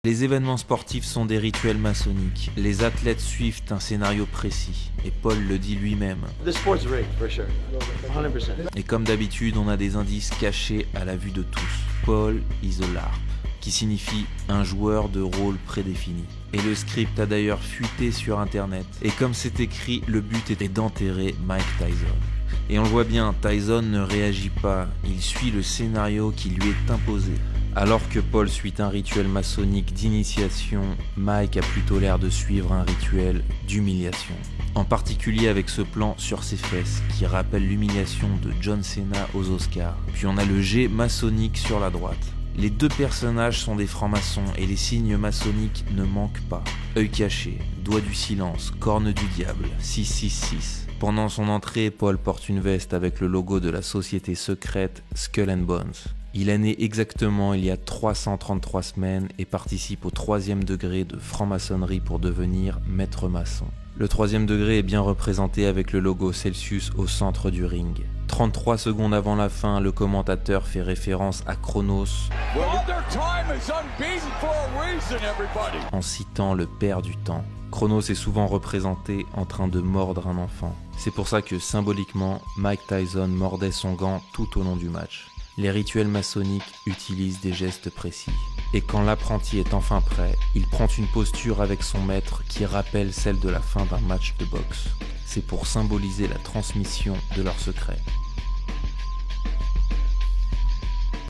Les événements sportifs sont des rituels maçonniques. Les athlètes suivent un scénario précis. Et Paul le dit lui-même. The sport's rigged, for sure. 100%. Et comme d'habitude, on a des indices cachés à la vue de tous. Paul is a LARP, qui signifie un joueur de rôle prédéfini. Et le script a d'ailleurs fuité sur internet. Et comme c'est écrit, le but était d'enterrer Mike Tyson. Et on le voit bien, Tyson ne réagit pas, il suit le scénario qui lui est imposé. Alors que Paul suit un rituel maçonnique d'initiation, Mike a plutôt l'air de suivre un rituel d'humiliation. En particulier avec ce plan sur ses fesses, qui rappelle l'humiliation de John Cena aux Oscars. Puis on a le G maçonnique sur la droite. Les deux personnages sont des francs-maçons et les signes maçonniques ne manquent pas. Œil caché, doigt du silence, corne du diable, 666. Pendant son entrée, Paul porte une veste avec le logo de la société secrète Skull and Bones. Il est né exactement il y a 333 semaines et participe au 3e degré de franc-maçonnerie pour devenir maître maçon. Le 3e degré est bien représenté avec le logo Celsius au centre du ring. 33 secondes avant la fin, le commentateur fait référence à Chronos en citant le père du temps. Chronos est souvent représenté en train de mordre un enfant. C'est pour ça que symboliquement, Mike Tyson mordait son gant tout au long du match. Les rituels maçonniques utilisent des gestes précis. Et quand l'apprenti est enfin prêt, il prend une posture avec son maître qui rappelle celle de la fin d'un match de boxe. C'est pour symboliser la transmission de leur secret.